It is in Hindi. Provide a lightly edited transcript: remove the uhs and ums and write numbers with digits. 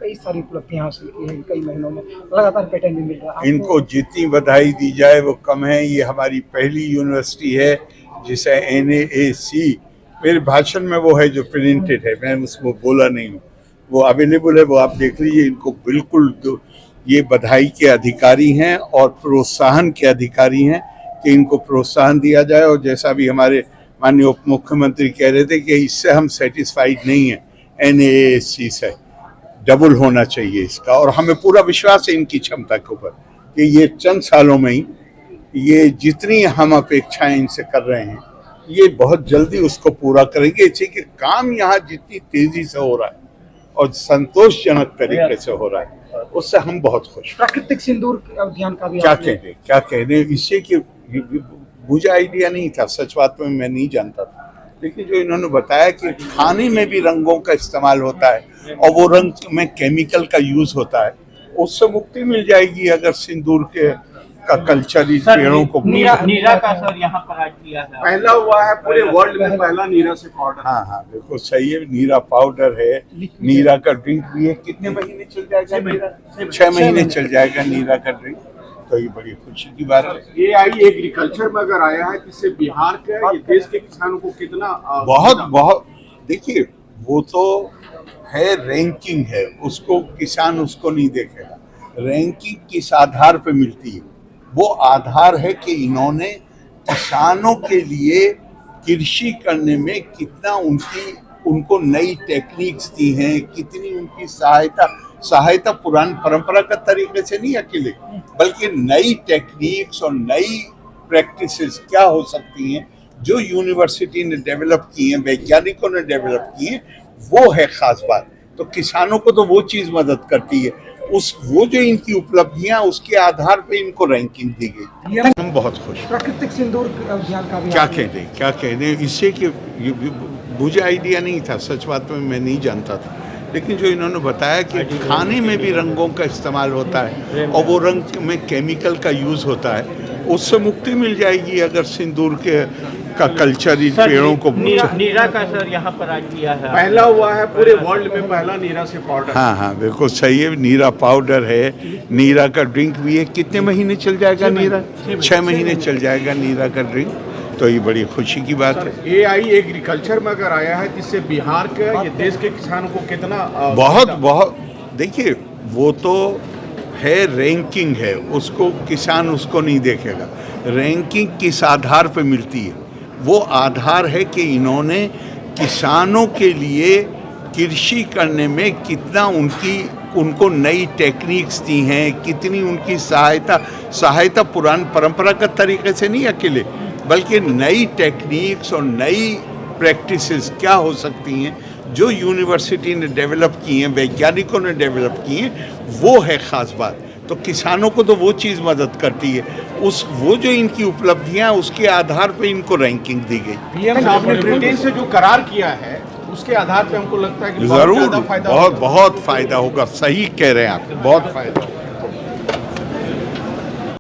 कई सारी उपलब्धियां हासिल की हैं कई महीनों में, लगातार पेटेंट भी मिल रहा है। इनको जितनी बधाई दी जाए वो कम है। ये हमारी पहली यूनिवर्सिटी है जिसे NAAC, मेरे भाषण में वो है जो प्रिंटेड है, मैं उसको बोला नहीं हूँ, वो अवेलेबल है, वो आप देख लीजिए। इनको बिल्कुल ये बधाई के अधिकारी हैं और प्रोत्साहन के अधिकारी हैं कि इनको प्रोत्साहन दिया जाए। और जैसा भी हमारे माननीय उप मुख्यमंत्री कह रहे थे कि इससे हम सेटिस्फाइड नहीं हैं, NAAC से डबल होना चाहिए इसका। और हमें पूरा विश्वास है इनकी क्षमता के ऊपर कि ये चंद सालों में ही ये जितनी हम अपेक्षाएं इनसे कर रहे हैं ये बहुत जल्दी उसको पूरा करेंगे। इसी के काम यहाँ जितनी तेजी से हो रहा है और संतोषजनक तरीके से हो रहा है उससे हम बहुत खुश। प्राकृतिक सिंदूर अभियान का भी क्या कह रहे इससे कि मुझे आइडिया नहीं था, सच बात में मैं नहीं जानता था, लेकिन जो इन्होंने बताया कि खाने में भी रंगों का इस्तेमाल होता है और वो रंग में केमिकल का यूज होता है, उससे मुक्ति मिल जाएगी अगर सिंदूर के का कल्चर इस पेड़ों को। नीरा का सर यहाँ पर आज किया है, पहला हुआ है पूरे वर्ल्ड में, पहला नीरा से पाउडर। हाँ बिल्कुल सही है, नीरा पाउडर है, नीरा का ड्रिंक भी है। कितने महीने चल जाएगा नीरा? 6 महीने चल जाएगा नीरा का ड्रिंक, तो ये बड़ी खुशी की बात है। AI एग्रीकल्चर में अगर आया है, इससे बिहार के ये देश के किसानों को कितना बहुत देखिए, वो तो है रैंकिंग है, उसको किसान उसको नहीं देखेगा। रैंकिंग किस आधार पे मिलती है? वो आधार है कि इन्होंने किसानों के लिए कृषि करने में कितना उनको नई टेक्निक्स दी हैं, कितनी उनकी सहायता पुरानी परंपरागत तरीके से नहीं अकेले, बल्कि नई टेक्निक्स और नई प्रैक्टिसेस क्या हो सकती हैं जो यूनिवर्सिटी ने डेवलप की हैं, वैज्ञानिकों ने डेवलप की हैं, वो है खास बात। तो किसानों को तो वो चीज़ मदद करती है, वो जो इनकी उपलब्धियां उसके आधार पे इनको रैंकिंग दी गई। हम बहुत खुश। प्राकृतिक सिंदूर अभियान का भी क्या कह रहे इससे कि मुझे आइडिया नहीं था, सच बात में मैं नहीं जानता था, लेकिन जो इन्होंने बताया कि खाने में भी रंगों का इस्तेमाल होता है और वो रंग में केमिकल का यूज होता है, उससे मुक्ति मिल जाएगी अगर सिंदूर के का कल्चर इन पेड़ों को। नीरा का सर यहाँ पर आज किया है, पहला हुआ है पूरे वर्ल्ड में, पहला नीरा से पाउडर। हाँ बिल्कुल सही है, नीरा पाउडर है, नीरा का ड्रिंक भी है। कितने महीने चल जाएगा नीरा? 6 महीने चल जाएगा नीरा का ड्रिंक, तो ये बड़ी खुशी की बात है। AI एग्रीकल्चर में अगर आया है, जिससे बिहार के ये देश के किसानों को कितना बहुत देखिए, वो तो है रैंकिंग है, उसको किसान उसको नहीं देखेगा। रैंकिंग किस आधार पे मिलती है? वो आधार है कि इन्होंने किसानों के लिए कृषि करने में कितना उनको नई टेक्निक्स दी हैं, कितनी उनकी सहायता पुरानी परंपरागत तरीके से नहीं अकेले, बल्कि नई टेक्निक्स और नई प्रैक्टिसेस क्या हो सकती हैं जो यूनिवर्सिटी ने डेवलप की हैं, वैज्ञानिकों ने डेवलप की हैं, वो है ख़ास बात। तो किसानों को तो वो चीज़ मदद करती है, वो जो इनकी उपलब्धियां उसके आधार पे इनको रैंकिंग दी गई। PM साहब ने ब्रिटेन से जो करार किया है उसके आधार पे हमको लगता है कि जरूर बहुत फायदा होगा। सही कह रहे हैं आप, बहुत फायदा।